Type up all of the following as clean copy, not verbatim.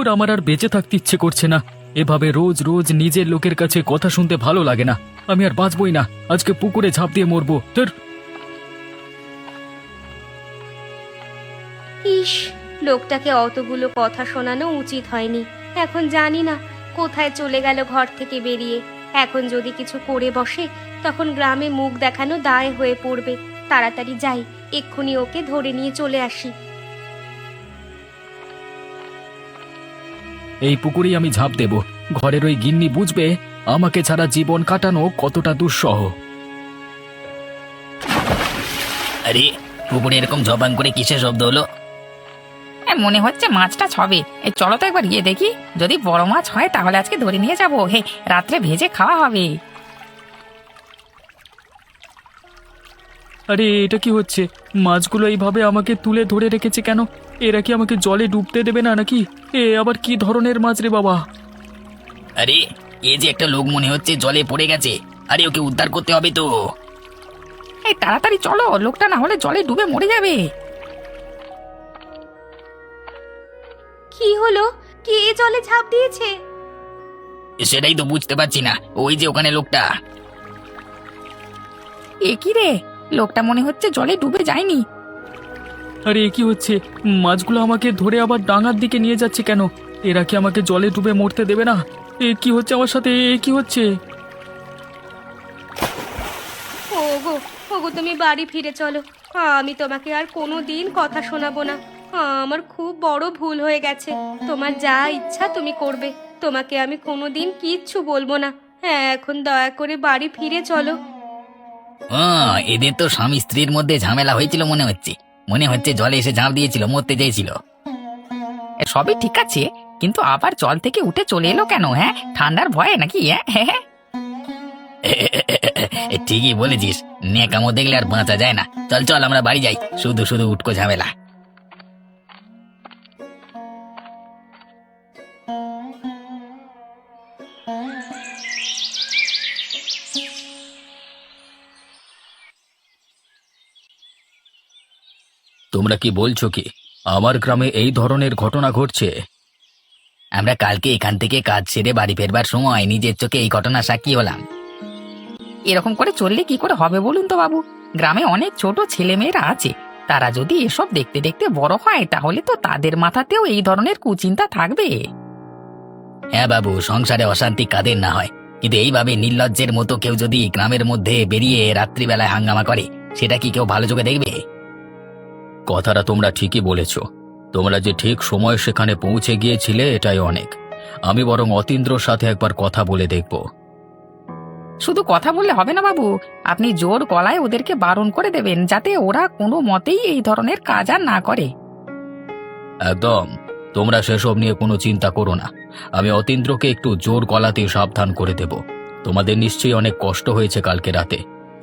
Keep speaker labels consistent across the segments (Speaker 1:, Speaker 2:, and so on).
Speaker 1: ধুর, আমার আর বেঁচে থাকতে ইচ্ছে করছে না। এভাবে রোজ রোজ নিজের লোকের কাছে কথা শুনতে ভালো লাগে না। আমি আর বাঁচবই না, আজকে পুকুরে ঝাঁপ দিয়ে মরবো। ধুর।
Speaker 2: ইস, লোকটাকে অতগুলো কথা শোনানো উচিত হয়নি। এখন জানি না কোথায় চলে গেল ঘর থেকে বেরিয়ে। এখন যদি কিছু করে বসে তখন গ্রামে মুখ দেখানো দায় হয়ে পড়বে। তাড়াতাড়ি যাই, এক্ষুনি ওকে ধরে নিয়ে চলে আসি।
Speaker 1: এই পুকুরেই আমি ঝাঁপ দেব। ঘরের ওই গিন্নি বুঝবে আমাকে ছাড়া জীবন কাটানো কতটা দুঃসহ।
Speaker 3: আরে, পুকুরে এরকম জবাং করে কিসের শব্দ হলো?
Speaker 4: মনে হচ্ছে মাছটা ছবে। এই চলো তো একবার গিয়ে দেখি, যদি বড় মাছ হয় তাহলে আজকে ধরে নিয়ে যাবো। হে, রাত্রে ভেজে খাওয়া হবে।
Speaker 1: আরে, এটা কি হচ্ছে? মাছগুলো এইভাবে আমাকে তুলে ধরে রেখেছে কেন? এরা কি আমাকে জলে ডুবতে দেবে না নাকি? এ আবার কি ধরনের মাছ রে বাবা?
Speaker 3: আরে, এই যে একটা লোক মনে হচ্ছে জলে পড়ে গেছে। আরে, ওকে উদ্ধার করতে হবে তো।
Speaker 4: এই তাড়াতাড়ি চলো, লোকটা না হলে জলে ডুবে মরে যাবে।
Speaker 2: কি হলো? কে জলে ঝাঁপ দিয়েছে?
Speaker 3: সেটাই তো বুঝতে পারছি না। ওই যে ওখানে লোকটা।
Speaker 4: এ কি রে, লোকটা মনে হচ্ছে জলে ডুবে যায়নি।
Speaker 1: আরে, এ কি হচ্ছে? মাছগুলো আমাকে ধরে আবার ডাঙার দিকে নিয়ে যাচ্ছে কেন? এরা কি আমাকে জলে ডুবে মরতে দেবে না? এ কি হচ্ছে আমার সাথে? এ কি হচ্ছে?
Speaker 2: ওগো, ওগো, তুমি বাড়ি ফিরে চলো। আমি তোমাকে আর কোনো দিন কথা শোনাবো না। আমার খুব বড় ভুল হয়ে গেছে। তোমার যা ইচ্ছা তুমি করবে। তোমাকে আমি কোনো দিন কিচ্ছু বলবো না। হ্যাঁ, এখন দয়া করে বাড়ি ফিরে চলো।
Speaker 3: এদের তো স্বামী স্ত্রীর মধ্যে ঝামেলা হয়েছিল মনে হচ্ছে। মনে হচ্ছে জলে এসে ঝাঁপ দিয়েছিল, মরতে চেয়েছিল।
Speaker 4: সবই ঠিক আছে, কিন্তু আবার জল থেকে উঠে চলে এলো কেন? হ্যাঁ, ঠান্ডার ভয়ে নাকি? হ্যাঁ।
Speaker 3: ঠিকই বলেছিস, নেকামো দেখলে আর বাঁচা যায় না। চল চল, আমরা বাড়ি যাই। শুধু শুধু উটকো ঝামেলা।
Speaker 1: তোমরা কি বলছো কি আমার গ্রামে এই ধরনের ঘটনা ঘটছে?
Speaker 3: আমরা কালকে এখান থেকে কাজ সেরে বাড়ি ফেরবার সময় নিজের চোখে এই ঘটনা সাক্ষী হলাম।
Speaker 4: এরকম করে চললে কি করে হবে বলুন তো বাবু? গ্রামে অনেক ছোট ছেলেমেয়েরা আছে, তারা যদি এসব দেখতে দেখতে বড় হয় তাহলে তো তাদের মাথাতেও এই ধরনের কুচিন্তা থাকবে।
Speaker 3: হ্যাঁ বাবু, সংসারে অশান্তি কাদের না হয়, কিন্তু এইভাবে নির্লজ্জের মতো কেউ যদি গ্রামের মধ্যে বেরিয়ে রাত্রিবেলায় হাঙ্গামা করে, সেটা কি কেউ ভালো চোখে দেখবে?
Speaker 1: কথাটা তোমরা ঠিকই বলেছ। তোমরা যে ঠিক সময় সেখানে পৌঁছে গিয়েছিলে এটাই অনেক। আমি বরং অতীন্দ্রর সাথে একবার কথা বলে দেখব।
Speaker 4: শুধু কথা বললে হবে না বাবু, আপনি জোর গলায় ওদেরকে বারণ করে দেবেন যাতে ওরা কোনো মতেই এই ধরনের কাজ আর না করে।
Speaker 1: একদম। তোমরা সেসব নিয়ে কোনো চিন্তা করো না। আমি অতীন্দ্রকে একটু জোর গলাতে সাবধান করে দেব। তোমাদের নিশ্চয়ই অনেক কষ্ট হয়েছে কালকে রাতে।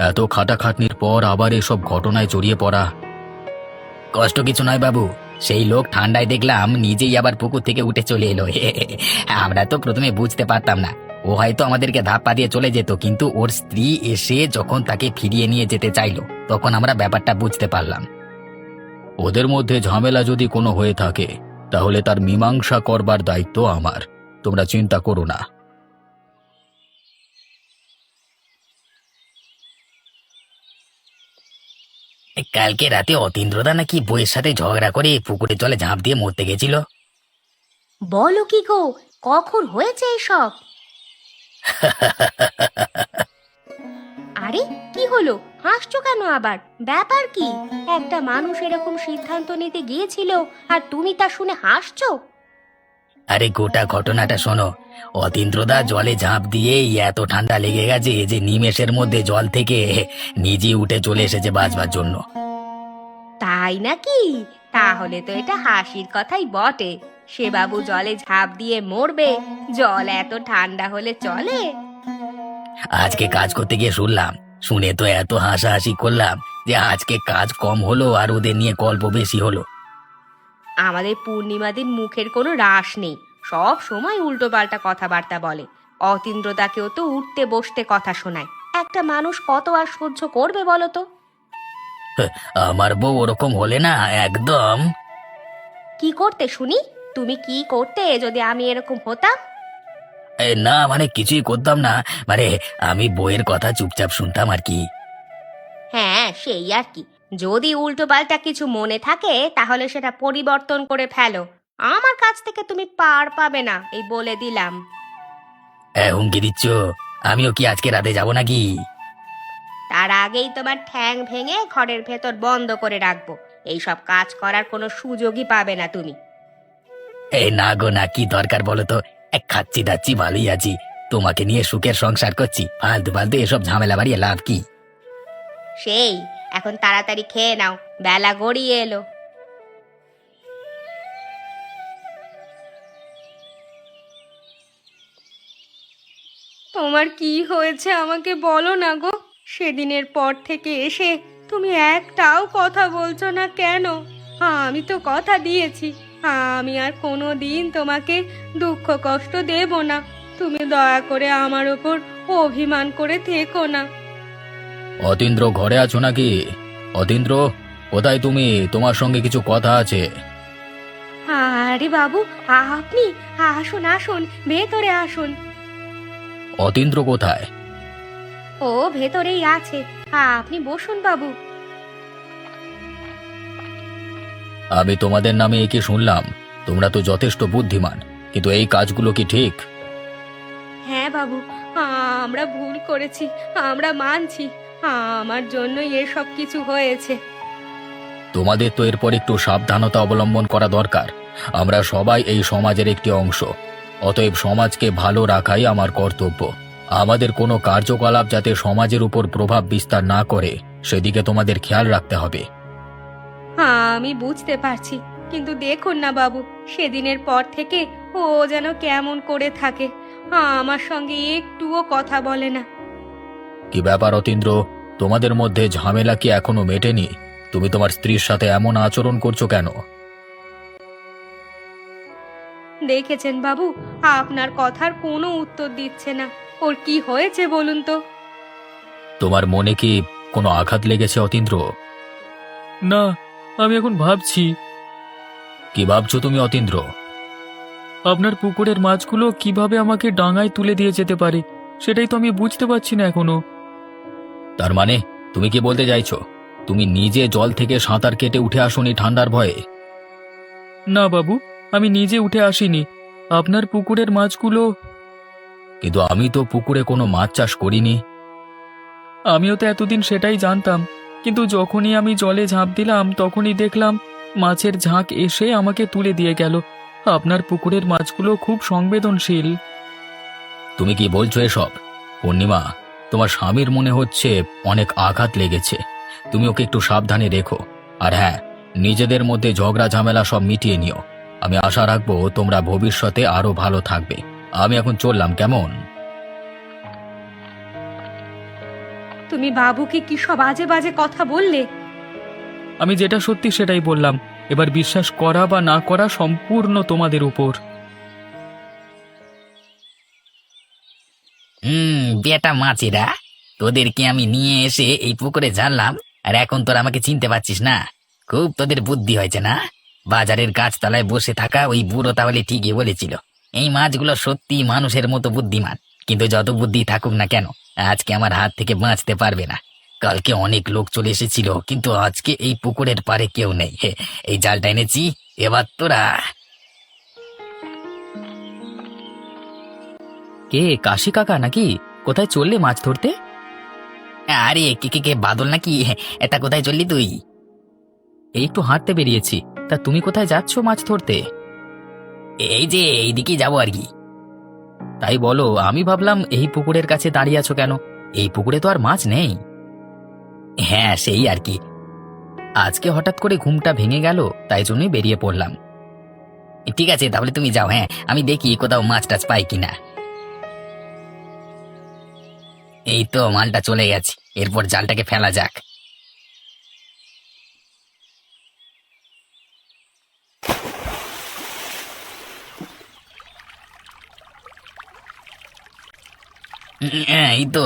Speaker 1: এত খাটাখাটনির পর আবার এসব ঘটনায় জড়িয়ে পড়া।
Speaker 3: কষ্ট কিছু নয় বাবু, সেই লোক ঠান্ডায় দেখলাম নিজেই আবার পুকুর থেকে উঠে চলে এলো। আমরা তো প্রথমে বুঝতে পারতাম না। ও হয়তো আমাদেরকে ধাপ্পা দিয়ে চলে যেত, কিন্তু ওর স্ত্রী এসে যখন তাকে ফিরিয়ে নিয়ে যেতে চাইলো তখন আমরা ব্যাপারটা বুঝতে পারলাম।
Speaker 1: ওদের মধ্যে ঝামেলা যদি কোনো হয়ে থাকে তাহলে তার মীমাংসা করবার দায়িত্ব আমার। তোমরা চিন্তা করো না।
Speaker 3: কালকে রাতে অতীন্দ্রদা নাকি বইয়ের সাথে ঝগড়া করে পুকুরে জলে ঝাঁপ দিয়ে মরতে গেছিল।
Speaker 2: বলো কি গো, কখন হয়েছে এসব? আরে, কি হলো? হাসছো কেন আবার? ব্যাপার কি? একটা মানুষ এরকম সিদ্ধান্ত নিতে গিয়েছিল আর তুমি তা শুনে হাসছো?
Speaker 3: আরে, গোটা ঘটনাটা শোনো। অতীন্দ্রদা জলে ঝাঁপ দিয়ে এত ঠান্ডা লেগে গেছে যে নিমেষের মধ্যে জল থেকে নিজে উঠে চলে এসেছে বাঁচবার জন্য।
Speaker 2: তাই নাকি? তাহলে তো এটা হাসির কথাই বটে। সে বাবু জলে ঝাঁপ দিয়ে মরবে? জল এত ঠান্ডা হলে চলে?
Speaker 3: আজকে কাজ করতে গিয়ে শুনলাম, শুনে তো এত হাসাহাসি করলাম যে আজকে কাজ কম হলো আর ওদের নিয়ে গল্প বেশি হলো।
Speaker 2: আমাদের পূর্ণিমাদির মুখের কোনো রাশ নেই, সব সময় উল্টো পাল্টা কথাবার্তা বলে। অতীন্দ্রদাকেও তো উঠতে বসতে কথা শোনায়। একটা মানুষ কত আর সহ্য করবে বলো তো?
Speaker 3: আমার বউ ওরকম হলে না একদম।
Speaker 2: কি করতে শুনি? তুমি কি করতে যদি আমি এরকম হতাম?
Speaker 3: না মানে কিছুই করতাম না, মানে আমি বইয়ের কথা চুপচাপ শুনতাম আর কি।
Speaker 2: হ্যাঁ সেই আর কি, যদি উল্টোপাল্টা কিছু মনে থাকে তাহলে সেটা পরিবর্তন করে ফেলো। আমার কাছ থেকে তুমি পার পাবে না, এই বলে দিলাম।
Speaker 3: হুমকি দিচ্ছ? আমিও কি আজকে রাতে যাব নাকি?
Speaker 2: তার আগেই তোমার ঠ্যাং ভেঙে ঘরের ভেতর বন্ধ করে রাখবো। এইসব কাজ করার কোনো সুযোগই পাবে না তুমি।
Speaker 3: না গো না, কি দরকার বলো তো? খাচ্ছি দাচ্ছি ভালোই আছি, তোমাকে নিয়ে সুখের সংসার করছি, ফালতু ফালতু এসব ঝামেলা বাড়িয়ে লাভ কি?
Speaker 2: সেই, এখন তাড়াতাড়ি খেয়ে নাও, বেলা গড়িয়ে এলো। তোমার কি হয়েছে আমাকে বলো না গো। সেদিনের পর থেকে এসে তুমি একটাও কথা বলছো না কেন? আমি তো কথা দিয়েছি আমি আর কোনো দিন তোমাকে দুঃখ কষ্ট দেব না। তুমি দয়া করে আমার ওপর অভিমান করে থেকো না।
Speaker 1: অতীন্দ্র ঘরে আছো নাকি? অতীন্দ্র, কোথায় তুমি? তোমার সঙ্গে কিছু কথা আছে।
Speaker 2: আরে বাবু, আপনি আসুন আসুন, ভেতরে আসুন।
Speaker 1: অতীন্দ্র কোথায়?
Speaker 2: ও ভেতরেই আছে, আপনি বসুন বাবু।
Speaker 1: আমি তোমাদের নামে একে শুনলাম, তোমরা তো যথেষ্ট বুদ্ধিমান, কিন্তু এই কাজগুলো কি ঠিক?
Speaker 2: হ্যাঁ বাবু, আমরা ভুল করেছি, আমরা মানছি। আমার জন্যই এসব কিছু হয়েছে।
Speaker 1: তোমাদের তো এরপর একটু সাবধানতা অবলম্বন করা দরকার। আমরা সবাই এই সমাজের একটি অংশ, অতএব সমাজকে ভালো রাখাই আমার কর্তব্য। আমাদের কোনো কার্যকলাপ যাতে সমাজের উপর প্রভাব বিস্তার না করে সেদিকে তোমাদের খেয়াল রাখতে হবে।
Speaker 2: আমি বুঝতে পারছি, কিন্তু দেখুন না বাবু, সেদিনের পর থেকে ও যেন কেমন করে থাকে, আমার সঙ্গে একটুও কথা বলে না।
Speaker 1: কি ব্যাপার অতীন্দ্র, তোমাদের মধ্যে ঝামেলা কি এখনো মেটেনি? তুমি তোমার স্ত্রীর সাথে এমন আচরণ করছো কেন?
Speaker 2: দেখেছেন বাবু, আপনার কথার কোনো উত্তর দিচ্ছে না। ওর কি হয়েছে বলুন তো?
Speaker 1: তোমার মনে কি কোনো আঘাত লেগেছে অতীন্দ্র?
Speaker 5: না, আমি এখন ভাবছি
Speaker 1: কি ভাবছো তুমি অতীন্দ্র?
Speaker 5: আপনার পুকুরের মাছগুলো কিভাবে আমাকে ডাঙায় তুলে দিয়ে যেতে পারে, সেটাই তো আমি বুঝতে পারছি না এখনো।
Speaker 1: তার মানে তুমি কি বলতে চাইছো তুমি নিজে জল থেকে সাঁতার কেটে উঠে আসোনি ঠান্ডার ভয়ে?
Speaker 5: না বাবু, আমি নিজে উঠে আসিনি। আপনার পুকুরের মাছগুলো।
Speaker 1: কিন্তু আমি তো পুকুরে কোনো মাছ চাষ করিনি।
Speaker 5: আমিও তো এতদিন সেটাই জানতাম, কিন্তু যখনই আমি জলে ঝাঁপ দিলাম তখনই দেখলাম মাছের ঝাঁক এসে আমাকে তুলে দিয়ে গেল। আপনার পুকুরের মাছগুলো খুব সংবেদনশীল।
Speaker 1: তুমি কি বলছো এসব? পূর্ণিমা, তোমার স্বামীর মনে হচ্ছে অনেক আঘাত লেগেছে, তুমি ওকে একটু সাবধানে রেখো। আর হ্যাঁ, নিজেদের মধ্যে ঝগড়া ঝামেলা সব মিটিয়ে নিও। আমি আশা রাখবো তোমরা ভবিষ্যতে আরো ভালো থাকবে। আমি এখন চললাম, কেমন?
Speaker 2: তুমি বাবুকে কি সব বাজে বাজে কথা বললে?
Speaker 5: আমি যেটা সত্যি সেটাই বললাম, এবার বিশ্বাস করা বা না করা সম্পূর্ণ তোমাদের উপর।
Speaker 3: বেটা মাছেরা, তোদেরকে আমি নিয়ে এসে এই পুকুরে জানলাম, আর এখন তোরা আমাকে চিনতে পারছিস না? খুব তোদের বুদ্ধি হয়েছে না? বাজারের গাছতলায় বসে থাকা ওই বুড়ো তাহলে ঠিকই বলেছিল, এই মাছগুলো সত্যি মানুষের মতো বুদ্ধিমান। কিন্তু যত বুদ্ধি থাকুক না কেন, আজকে আমার হাত থেকে বাঁচতে পারবে না। কালকে অনেক লোক চলে এসেছিল, কিন্তু আজকে এই পুকুরের পারে কেউ নেই। এই জালটা এনেছি, এবার তোরা।
Speaker 4: কে, কাশি কাকা নাকি? কোথায় চললে মাছ ধরতে?
Speaker 3: আরে কে কে কে বাদল নাকি? এটা কোথায় চললি তুই?
Speaker 4: এই একটু হাঁটতে বেরিয়েছি। তা তুমি কোথায় যাচ্ছ মাছ ধরতে?
Speaker 3: এই যে এইদিকেই যাবো আর কি।
Speaker 4: তাই বলো, আমি ভাবলাম এই পুকুরের কাছে দাঁড়িয়ে আছো কেন? এই পুকুরে তো আর মাছ নেই।
Speaker 3: হ্যাঁ সেই আর কি।
Speaker 4: আজকে হঠাৎ করে ঘুমটা ভেঙে গেল, তাই জন্যই বেরিয়ে পড়লাম।
Speaker 3: ঠিক আছে, তাহলে তুমি যাও, হ্যাঁ আমি দেখি কোথাও মাছ টাছ পাই কিনা। এই তো মালটা চলে গেছে, এরপর জালটাকে ফেলা যাক। এই তো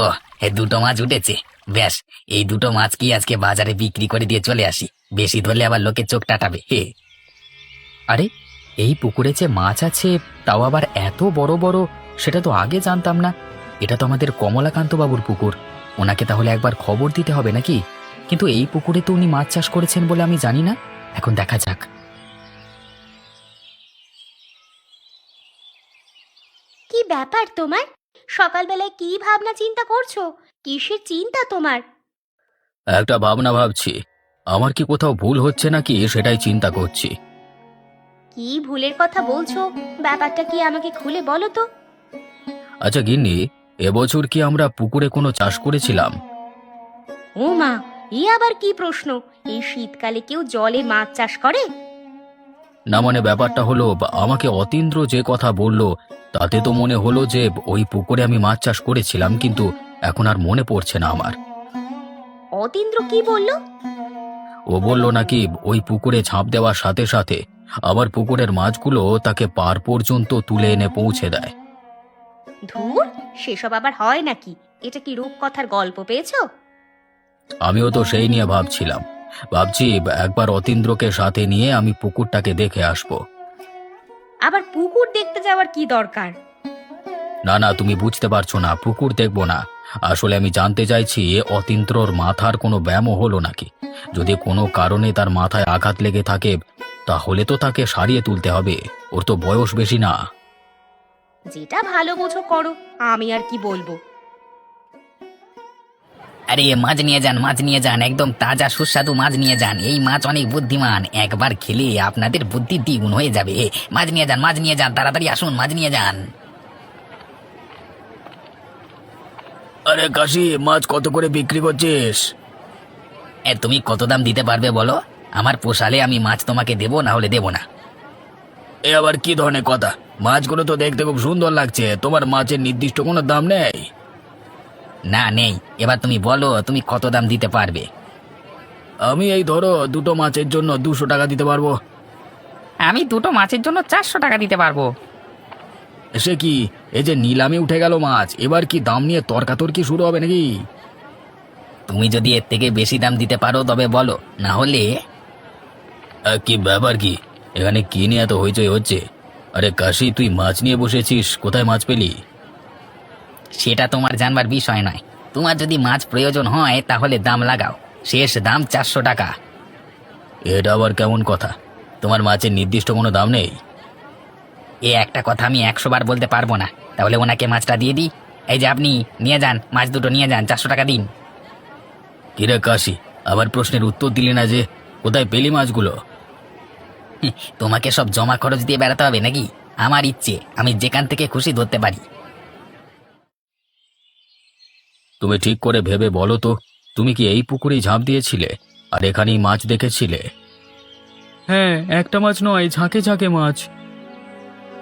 Speaker 3: দুটো মাছ উঠেছে। ব্যাস, এই দুটো মাছ কি আজকে বাজারে বিক্রি করে দিয়ে চলে আসি। বেশি ধরলে আবার লোকে চোখ টাটাবে।
Speaker 4: আরে,
Speaker 3: এই পুকুরে যে মাছ আছে তাও আবার এত বড় বড়, সেটা তো আগে জানতাম না। এটা তো আমাদের কমলাকান্ত বাবুর পুকুর, ওনাকে তাহলে একবার খবর দিতে হবে নাকি? কিন্তু এই পুকুরে তো উনি মাছ চাষ করেছেন বলে আমি জানি না। এখন দেখা যাক।
Speaker 2: কি ব্যাপার তোমার? সকালবেলায় কি ভাবনা চিন্তা করছো? কিসের চিন্তা তোমার?
Speaker 1: একটা ভাবনা ভাবছি, আমার কি কোথাও ভুল হচ্ছে নাকি সেটাই চিন্তা করছি।
Speaker 2: কি ভুলের কথা বলছো? ব্যাপারটা কি আমাকে খুলে বলো তো।
Speaker 1: আচ্ছা গিন্নি, এবছর কি আমরা পুকুরে কোনো চাষ করেছিলাম?
Speaker 2: ও মা, এ আবার কি প্রশ্ন? এই শীতকালে কেউ জলে মাছ চাষ করে?
Speaker 1: না মানে ব্যাপারটা হলো, আমাকে অতীন্দ্র যে কথা বলল তাতে তো মনে হলো যে ওই পুকুরে আমি মাছ চাষ করেছিলাম, কিন্তু এখন আর মনে পড়ছে না আমার।
Speaker 2: অতীন্দ্র কি বললো?
Speaker 1: ও বলল নাকি ওই পুকুরে ঝাঁপ দেওয়ার সাথে সাথে আবার পুকুরের মাছগুলো তাকে পার পর্যন্ত তুলে এনে পৌঁছে দেয়।
Speaker 2: ধুর, সেসব আবার হয় নাকি? এটা কি রূপকথার গল্প পেয়েছো?
Speaker 1: আমিও তো সেই নিয়ে ভাবছি একবার অতীন্দ্রকে সাথে নিয়ে আমি পুকুরটাকে দেখে আসবো।
Speaker 2: আবার পুকুর দেখতে যাওয়ার কি দরকার?
Speaker 1: না না, তুমি বুঝতে পারছো না, পুকুর দেখবো না। আসলে আমি জানতে চাইছি অতীন্দ্রর মাথার কোনো ব্যায়ামও হলো নাকি। যদি কোনো কারণে তার মাথায় আঘাত লেগে থাকে তাহলে তো তাকে সারিয়ে তুলতে হবে, ওর তো বয়স বেশি না।
Speaker 2: যেটা ভালো বোঝো করো, আমি আর কি বলবো।
Speaker 3: আরে মাছ নিয়ে যান, মাছ নিয়ে যান, একদম তাজা সুস্বাদু মাছ নিয়ে যান। এই মাছ অনেক বুদ্ধিমান, একবার খেলে আপনাদের বুদ্ধি দ্বিগুণ হয়ে যাবে। মাছ নিয়ে যান, মাছ নিয়ে যান, তাড়াতাড়ি আসুন, মাছ নিয়ে যান।
Speaker 1: আরে কাশি, মাছ কত করে বিক্রি করছিস?
Speaker 3: তুমি কত দাম দিতে পারবে বলো? আমার পোষালে আমি মাছ তোমাকে দেবো, না হলে দেবো না।
Speaker 1: এ আবার কি ধরনের কথা? মাছগুলো তো দেখতে খুব সুন্দর লাগছে, তোমার মাছের নির্দিষ্ট কোনো দাম নেই?
Speaker 3: না নেই। এবার তুমি বলো তুমি কত দাম দিতে পারবে?
Speaker 1: আমি এই ধরো দুটো মাছের জন্য 200 টাকা দিতে পারবো।
Speaker 4: আমি দুটো মাছের জন্য 400 টাকা দিতে পারবো।
Speaker 1: সে কি, এই যে নিলামে উঠে গেল মাছ, এবার কি দাম নিয়ে তর্কাতর্কি শুরু হবে নাকি?
Speaker 3: তুমি যদি এর থেকে বেশি দাম দিতে পারো তবে বলো, না হলে।
Speaker 1: কি ব্যাপার কি, এখানে কি নিয়ে এত হইচই হচ্ছে? আরে কাশি, তুই মাছ নিয়ে বসেছিস, কোথায় মাছ পেলি?
Speaker 3: সেটা তোমার জানবার বিষয় নয়। তোমার যদি মাছ প্রয়োজন হয় তাহলে দাম লাগাও, শেষ দাম 400 টাকা।
Speaker 1: এটা আবার কেমন কথা? তোমার মাছের নির্দিষ্ট কোনো দাম নেই?
Speaker 3: এ একটা কথা আমি 100 বার বলতে পারবো না। তাহলে ওনাকে মাছটা দিয়ে দিই। এই যে আপনি নিয়ে যান, মাছ দুটো নিয়ে যান, 400 টাকা দিন।
Speaker 1: কিরে কাশি, আবার প্রশ্নের উত্তর দিলি না যে, কোথায় পেলি মাছগুলো?
Speaker 3: তোমাকে সব জমা খরচ দিয়ে বেড়াতে হবে নাকি? আমার ইচ্ছে, আমি যেখান থেকে খুশি ধরতে পারি।
Speaker 1: তুমি ঠিক করে ভেবে বলো তো, তুমি কি এই পুকুরেই ঝাঁপ দিয়েছিলে আর এখানেই মাছ দেখেছিলে?
Speaker 5: হ্যাঁ, একটা মাছ নয়, ঝাঁকে ঝাঁকে মাছ।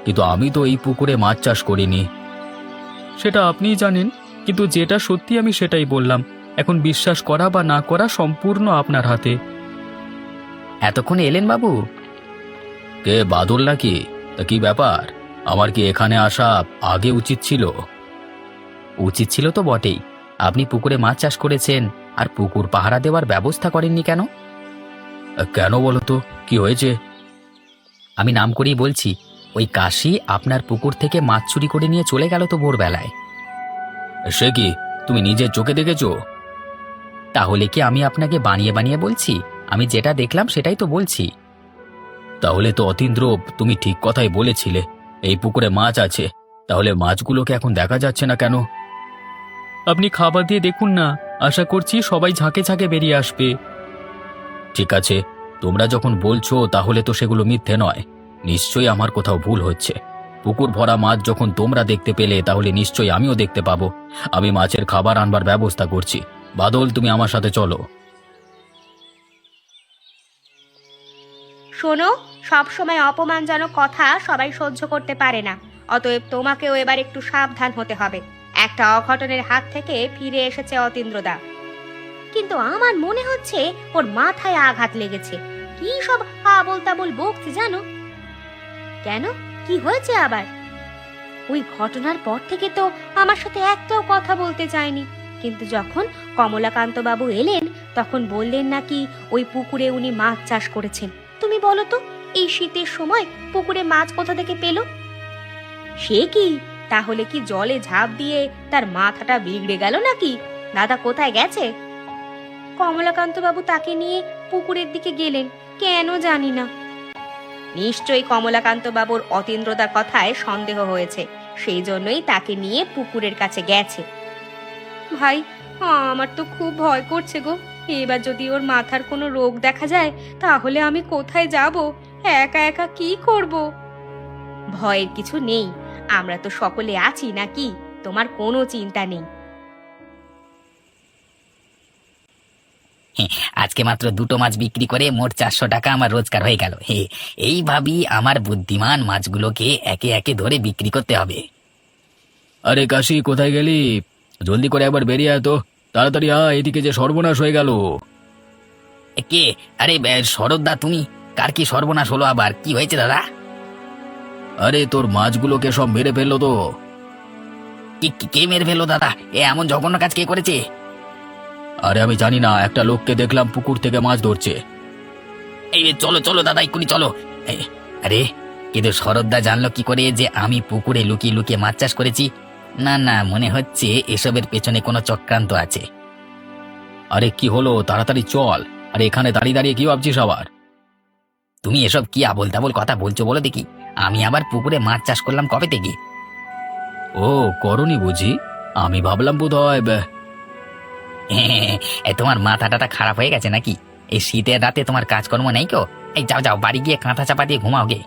Speaker 1: কিন্তু আমি তো এই পুকুরে মাছ চাষ করিনি।
Speaker 5: সেটা আপনিই জানেন, কিন্তু যেটা সত্যি আমি সেটাই বললাম। এখন বিশ্বাস করা বা না করা সম্পূর্ণ আপনার হাতে।
Speaker 3: এতক্ষণে এলেন বাবু?
Speaker 1: কে, বাদল নাকি? তা কি ব্যাপার? আমার কি এখানে আসা আগে উচিত ছিল?
Speaker 3: উচিত ছিল তো বটেই। আপনি পুকুরে মাছ চাষ করেছেন আর পুকুর পাহারা দেওয়ার ব্যবস্থা করেননি কেন?
Speaker 1: কেন বলো তো, কি হয়েছে?
Speaker 3: আমি নাম করেই বলছি, ওই কাশি আপনার পুকুর থেকে মাছ চুরি করে নিয়ে চলে গেল তো ভোরবেলায়।
Speaker 1: সে কি, তুমি নিজের চোখে দেখেছো?
Speaker 3: তাহলে কি আমি আপনাকে বানিয়ে বানিয়ে বলছি? আমি যেটা দেখলাম সেটাই তো বলছি।
Speaker 1: তাহলে তো অতীন্দ্র, তুমি ঠিক কথাই বলেছিলে, এই পুকুরে মাছ আছে। তাহলে মাছগুলোকে এখন দেখা যাচ্ছে না কেন?
Speaker 5: আপনি খাবার দিয়ে দেখুন না, আশা করছি সবাই ঝাঁকে ঝাঁকে বেরিয়ে আসবে।
Speaker 1: ঠিক আছে, তোমরা যখন বলছো তাহলে তো সেগুলো মিথ্যে নয়। নিশ্চয়ই আমার কোথাও ভুল হচ্ছে। পুকুর ভরা মাছ যখন তোমরা দেখতে পেলে তাহলে নিশ্চয়ই আমিও দেখতে পাবো। আমি মাছের খাবার আনবার ব্যবস্থা করছি। বাদল, তুমি আমার সাথে চলো।
Speaker 2: শোনো, সব সময় অপমানজনক কথা সবাই সহ্য করতে পারে না। অতএব তোমাকেও এবার একটু সাবধান হতে হবে। একটা অঘটনের হাত থেকে ফিরে এসেছে অতীন্দ্রদা, কিন্তু আমার মনে হচ্ছে ওর মাথায় আঘাত লেগেছে। কি সব আবোল তাবোল বকছে জানো? কেন, কি হয়েছে আবার? ওই ঘটনার পর থেকে তো আমার সাথে একটাও কথা বলতে চায়নি, কিন্তু যখন কমলাকান্ত বাবু এলেন তখন বললেন নাকি ওই পুকুরে উনি মাছ চাষ করেছেন। তুমি বলো তো, এই শীতের সময় পুকুরে মাছ কোথা থেকে পেল? সে কি, তাহলে কি জলে ঝাঁপ দিয়ে তার মাথাটা বিগড়ে গেল নাকি? দাদা কোথায় গেছে? কমলাকান্ত বাবু তাকে নিয়ে পুকুরের দিকে গেলেন, কেন জানি না। নিশ্চয়ই কমলাকান্ত বাবুর অতীন্দ্রদার কথায় সন্দেহ হয়েছে, সেই জন্যই তাকে নিয়ে পুকুরের কাছে গেছে। ভাই, আমার তো খুব ভয় করছে গো। এবার যদি ওর মাথার কোনো রোগ দেখা যায় তাহলে আমি কোথায় যাব? একা একা কি করব? ভয়ের কিছু নেই, আমরা তো সকলে আছি নাকি, তোমার কোনো চিন্তা নেই।
Speaker 3: আজকে মাত্র 2টো মাছ বিক্রি করে মোট 400 টাকা আমার রোজগার হয়ে গেল। এইভাবেই আমার বুদ্ধিমান মাছগুলোকে একে একে ধরে বিক্রি করতে হবে।
Speaker 1: আরে কাশি, কোথায় গেলি? জলদি করে একবার বেরিয়ে আয় তো, তাড়াতাড়ি আয়, এদিকে যে সর্বনাশ হয়ে গেল।
Speaker 3: কে? আরে শরৎদা, তুমি? কার কি সর্বনাশ হলো আবার? কি হয়েছে দাদা?
Speaker 1: আরে তোর মাছগুলোকে সব মেরে ফেললো তো।
Speaker 3: কে মেরে ফেললো দাদা? এমন জঘন্য কাজ কে করেছে?
Speaker 1: আরে আমি জানি না, একটা লোককে দেখলাম পুকুর থেকে মাছ ধরছে।
Speaker 3: এই চলো চলো দাদা, এক্ষুনি চলো। আরে কিন্তু শরৎদা জানলো কি করে যে আমি পুকুরে লুকিয়ে লুকিয়ে মাছ চাষ করেছি? না না, মনে হচ্ছে এসবের পেছনে কোনো চক্রান্ত আছে।
Speaker 1: আরে কি হলো, তাড়াতাড়ি চল। আরে এখানে দাঁড়িয়ে দাঁড়িয়ে কি ভাবছিস আবার?
Speaker 3: তুমি এসব কি আবোল তাবোল কথা বলছো বলো দেখি? আমি আবার পুকুরে মাছ চাষ করলাম কবে থেকে?
Speaker 1: ও, করনি বুঝি? আমি ভাবলাম বোধ হয়
Speaker 3: তোমার মাথাটা খারাপ হয়ে গেছে নাকি? এই শীতের রাতে তোমার কাজকর্ম নেই কেউ? এই যাও যাও, বাড়ি গিয়ে কাঁথা চাপা দিয়ে ঘুমাও গে।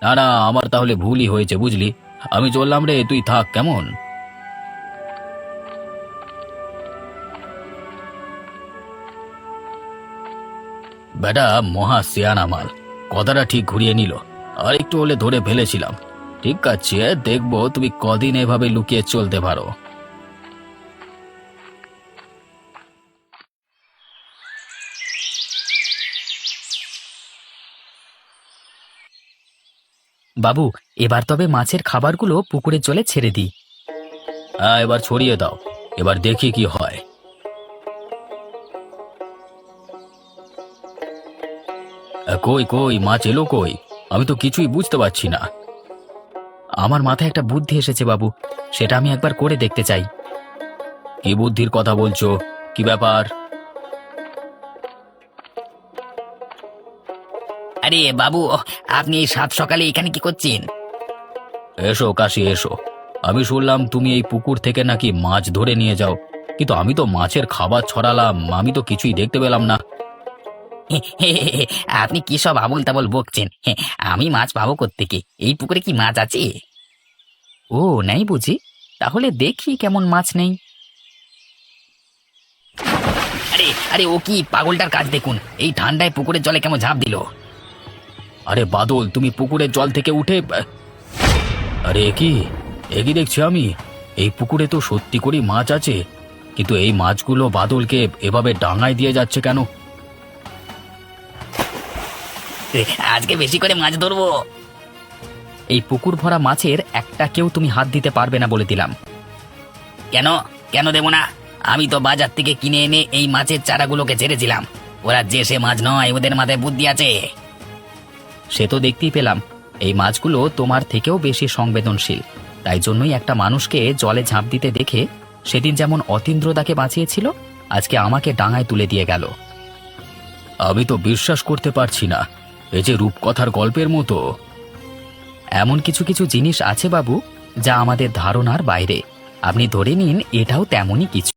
Speaker 1: না না, আমার তাহলে ভুলই হয়েছে বুঝলি। আমি চললাম রে, তুই থাক কেমন। বেটা মহা সিয়ানা মাল, কথাটা ঠিক ঘুরিয়ে নিল। আর একটু হলে ধরে ফেলেছিলাম। ঠিক আছে, দেখবো তুমি কদিন এভাবে লুকিয়ে চলতে পারো।
Speaker 4: বাবু, এবার তবে মাছের খাবারগুলো পুকুরের জলে ছেড়ে দিই।
Speaker 1: হ্যাঁ, এবার ছড়িয়ে দাও, এবার দেখি কি হয়। কই কই মাছ এলো কই? আমি তো কিছুই বুঝতে পারছি না।
Speaker 4: আমার মাথায় একটা বুদ্ধি এসেছে বাবু, সেটা আমি একবার করে দেখতে চাই।
Speaker 1: কি বুদ্ধির কথা বলছো? কি ব্যাপার?
Speaker 3: আরে বাবু, আপনি এই সাত সকালে এখানে কি করছেন?
Speaker 1: এসো কাশি এসো। আমি শুনলাম তুমি এই পুকুর থেকে নাকি মাছ ধরে নিয়ে যাও, কিন্তু আমি তো মাছের খাবার ছড়ালাম, আমি তো কিছুই দেখতে পেলাম না।
Speaker 3: আপনি কি সব আবোল তাবোল বকছেন? আমি মাছ পাবো কোত্থেকে? এই পুকুরে কি মাছ আছে?
Speaker 4: ও নেই বুঝি? তাহলে দেখি কেমন মাছ নেই।
Speaker 3: আরে আরে, ও কি পাগলটার কাজ দেখুন, এই ঠান্ডায় পুকুরের জলে কেমন ঝাঁপ দিল।
Speaker 1: আরে বাদল, তুমি পুকুরের জল থেকে উঠে আরে কি একই দেখছি আমি? এই পুকুরে তো সত্যি করে মাছ আছে, কিন্তু এই মাছগুলো বাদলকে এভাবে ডাঙায় দিয়ে যাচ্ছে কেন?
Speaker 3: আজকে বেশি করে মাছ ধরবো।
Speaker 4: এই পুকুর ভরা মাছের একটা কেউ তুমি হাত দিতে পারবে না বলে দিলাম।
Speaker 3: কেন কেন দেবো না? আমি তো বাজার থেকে কিনে এনে এই মাছের চারাগুলোকে ছেড়েছিলাম। ওরা যে সে মাছ নয়, ওদের মাথায় বুদ্ধি আছে।
Speaker 4: সে তো দেখতেই পেলাম, এই মাছগুলো তোমার থেকেও বেশি সংবেদনশীল। তাই জন্যই একটা মানুষকে জলে ঝাঁপ দিতে দেখে সেদিন যেমন অতীন্দ্রদাকে বাঁচিয়েছিল, আজকে আমাকে ডাঙায় তুলে দিয়ে গেল।
Speaker 1: আমি তো বিশ্বাস করতে পারছি না, এই যে রূপকথার গল্পের মতো।
Speaker 4: এমন কিছু কিছু জিনিস আছে বাবু, যা আমাদের ধারণার বাইরে। আপনি ধরে নিন এটাও তেমনই কিছু।